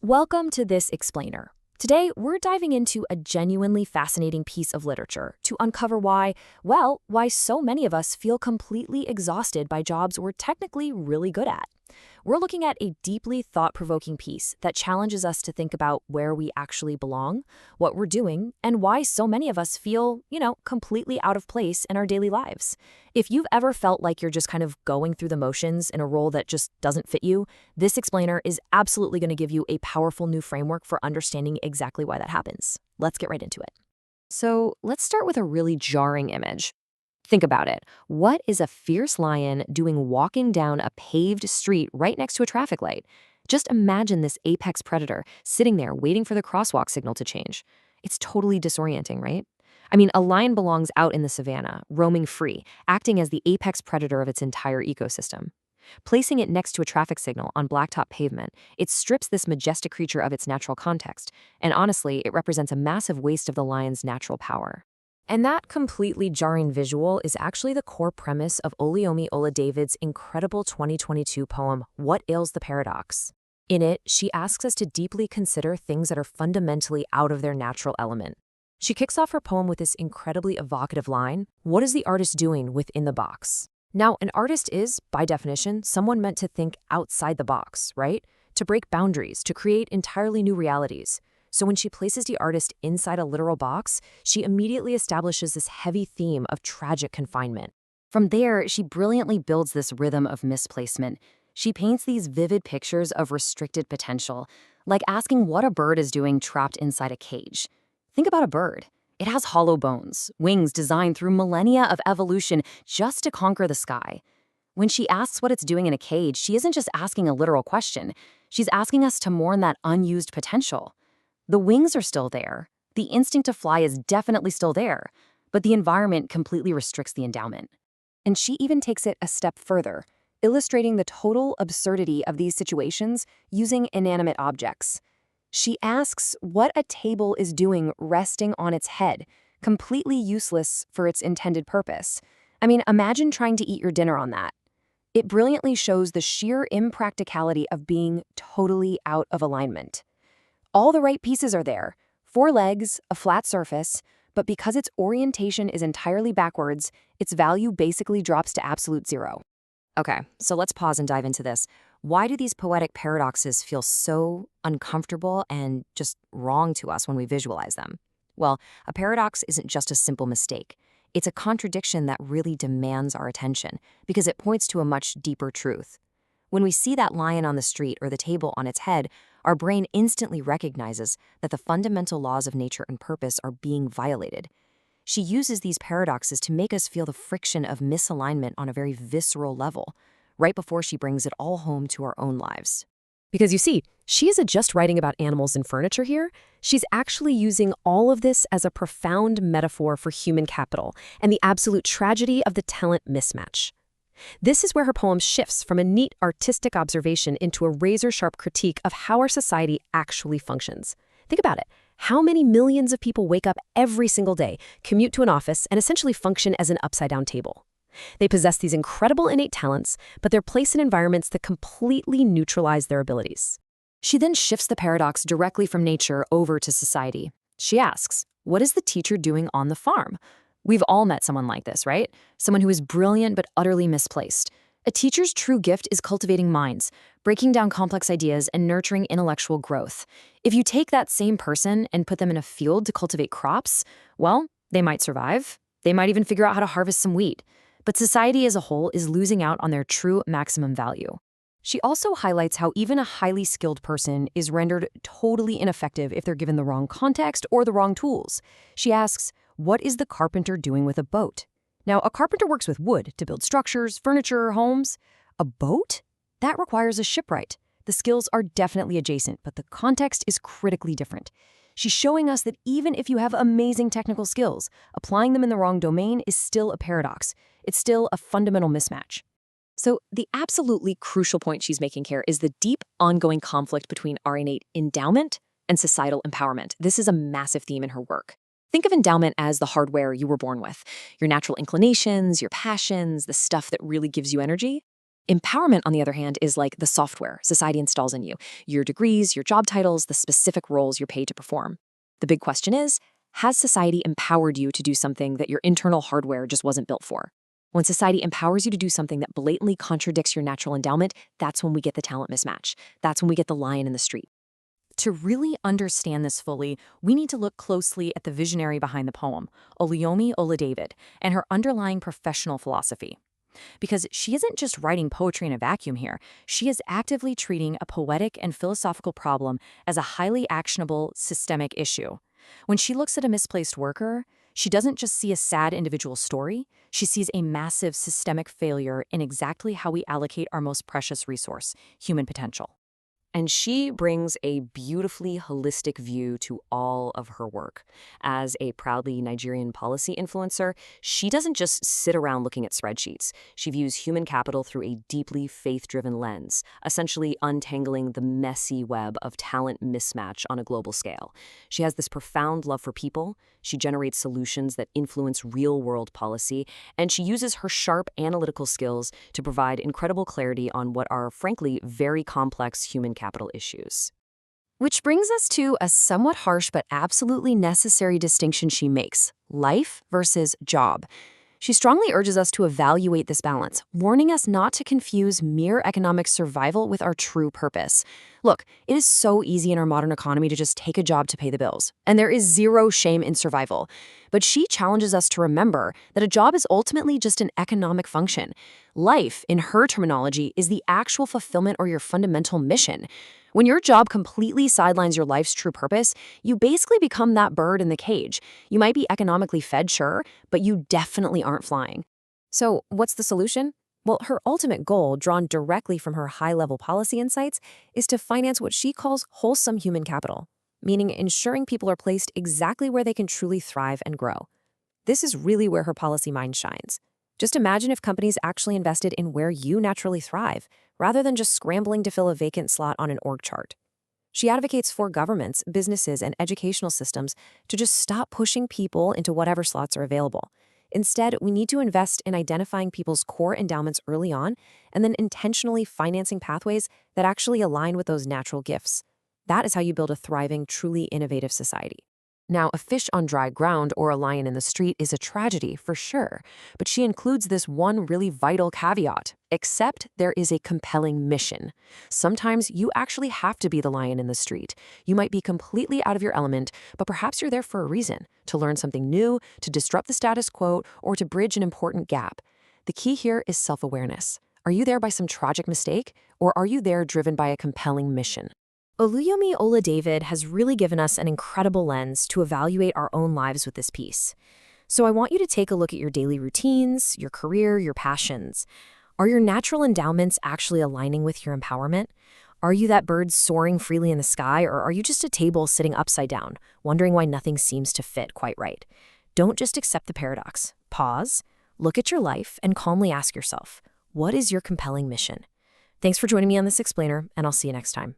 Welcome to This Explainer. Today, we're diving into a genuinely fascinating piece of literature to uncover why so many of us feel completely exhausted by jobs we're technically really good at. We're looking at a deeply thought-provoking piece that challenges us to think about where we actually belong, what we're doing, and why so many of us feel, completely out of place in our daily lives. If you've ever felt like you're just kind of going through the motions in a role that just doesn't fit you, this explainer is absolutely going to give you a powerful new framework for understanding exactly why that happens. Let's get right into it. So let's start with a really jarring image. Think about it. What is a fierce lion doing walking down a paved street right next to a traffic light? Just imagine this apex predator sitting there waiting for the crosswalk signal to change. It's totally disorienting, right? I mean, a lion belongs out in the savannah, roaming free, acting as the apex predator of its entire ecosystem. Placing it next to a traffic signal on blacktop pavement, it strips this majestic creature of its natural context, and honestly, it represents a massive waste of the lion's natural power. And that completely jarring visual is actually the core premise of Oluyomi Oladevid's incredible 2022 poem, What Ails the Paradox? In it, she asks us to deeply consider things that are fundamentally out of their natural element. She kicks off her poem with this incredibly evocative line, what is the artist doing within the box? Now, an artist is, by definition, someone meant to think outside the box, right? To break boundaries, to create entirely new realities. So when she places the artist inside a literal box, she immediately establishes this heavy theme of tragic confinement. From there, she brilliantly builds this rhythm of misplacement. She paints these vivid pictures of restricted potential, like asking what a bird is doing trapped inside a cage. Think about a bird. It has hollow bones, wings designed through millennia of evolution just to conquer the sky. When she asks what it's doing in a cage, she isn't just asking a literal question. She's asking us to mourn that unused potential. The wings are still there. The instinct to fly is definitely still there, but the environment completely restricts the endowment. And she even takes it a step further, illustrating the total absurdity of these situations using inanimate objects. She asks what a table is doing resting on its head, completely useless for its intended purpose. I mean, imagine trying to eat your dinner on that. It brilliantly shows the sheer impracticality of being totally out of alignment. All the right pieces are there, 4 legs, a flat surface, but because its orientation is entirely backwards, its value basically drops to absolute zero. Okay, so let's pause and dive into this. Why do these poetic paradoxes feel so uncomfortable and just wrong to us when we visualize them? Well, a paradox isn't just a simple mistake. It's a contradiction that really demands our attention because it points to a much deeper truth. When we see that lion on the street or the table on its head, our brain instantly recognizes that the fundamental laws of nature and purpose are being violated. She uses these paradoxes to make us feel the friction of misalignment on a very visceral level, right before she brings it all home to our own lives. Because you see, she isn't just writing about animals and furniture here. She's actually using all of this as a profound metaphor for human capital and the absolute tragedy of the talent mismatch. This is where her poem shifts from a neat artistic observation into a razor-sharp critique of how our society actually functions. Think about it. How many millions of people wake up every single day, commute to an office, and essentially function as an upside-down table? They possess these incredible innate talents, but they're placed in environments that completely neutralize their abilities. She then shifts the paradox directly from nature over to society. She asks, what is the teacher doing on the farm? We've all met someone like this, right? Someone who is brilliant but utterly misplaced. A teacher's true gift is cultivating minds, breaking down complex ideas, and nurturing intellectual growth. If you take that same person and put them in a field to cultivate crops, well, they might survive. They might even figure out how to harvest some wheat. But society as a whole is losing out on their true maximum value. She also highlights how even a highly skilled person is rendered totally ineffective if they're given the wrong context or the wrong tools. She asks, what is the carpenter doing with a boat? Now, a carpenter works with wood to build structures, furniture, homes. A boat? That requires a shipwright. The skills are definitely adjacent, but the context is critically different. She's showing us that even if you have amazing technical skills, applying them in the wrong domain is still a paradox. It's still a fundamental mismatch. So the absolutely crucial point she's making here is the deep, ongoing conflict between our innate endowment and societal empowerment. This is a massive theme in her work. Think of endowment as the hardware you were born with, your natural inclinations, your passions, the stuff that really gives you energy. Empowerment, on the other hand, is like the software society installs in you, your degrees, your job titles, the specific roles you're paid to perform. The big question is, has society empowered you to do something that your internal hardware just wasn't built for? When society empowers you to do something that blatantly contradicts your natural endowment, that's when we get the talent mismatch. That's when we get the lion in the street. To really understand this fully, we need to look closely at the visionary behind the poem, Oluyomi Oladevid, and her underlying professional philosophy. Because she isn't just writing poetry in a vacuum here, she is actively treating a poetic and philosophical problem as a highly actionable, systemic issue. When she looks at a misplaced worker, she doesn't just see a sad individual story, she sees a massive systemic failure in exactly how we allocate our most precious resource, human potential. And she brings a beautifully holistic view to all of her work. As a proudly Nigerian policy influencer, she doesn't just sit around looking at spreadsheets. She views human capital through a deeply faith-driven lens, essentially untangling the messy web of talent mismatch on a global scale. She has this profound love for people, she generates solutions that influence real-world policy, and she uses her sharp analytical skills to provide incredible clarity on what are, frankly, very complex human capital issues. Which brings us to a somewhat harsh but absolutely necessary distinction she makes: life versus job. She strongly urges us to evaluate this balance, warning us not to confuse mere economic survival with our true purpose. Look, it is so easy in our modern economy to just take a job to pay the bills, and there is zero shame in survival. But she challenges us to remember that a job is ultimately just an economic function. Life, in her terminology, is the actual fulfillment or your fundamental mission. When your job completely sidelines your life's true purpose, you basically become that bird in the cage. You might be economically fed, sure, but you definitely aren't flying. So, what's the solution? Well, her ultimate goal, drawn directly from her high-level policy insights, is to finance what she calls wholesome human capital, meaning ensuring people are placed exactly where they can truly thrive and grow. This is really where her policy mind shines. Just imagine if companies actually invested in where you naturally thrive, rather than just scrambling to fill a vacant slot on an org chart. She advocates for governments, businesses, and educational systems to just stop pushing people into whatever slots are available. Instead, we need to invest in identifying people's core endowments early on and then intentionally financing pathways that actually align with those natural gifts. That is how you build a thriving, truly innovative society. Now, a fish on dry ground or a lion in the street is a tragedy, for sure, but she includes this one really vital caveat: except there is a compelling mission. Sometimes you actually have to be the lion in the street. You might be completely out of your element, but perhaps you're there for a reason: to learn something new, to disrupt the status quo, or to bridge an important gap. The key here is self-awareness. Are you there by some tragic mistake, or are you there driven by a compelling mission? Oluyomi Oladevid has really given us an incredible lens to evaluate our own lives with this piece. So I want you to take a look at your daily routines, your career, your passions. Are your natural endowments actually aligning with your empowerment? Are you that bird soaring freely in the sky, or are you just a table sitting upside down, wondering why nothing seems to fit quite right? Don't just accept the paradox. Pause, look at your life, and calmly ask yourself, what is your compelling mission? Thanks for joining me on this explainer, and I'll see you next time.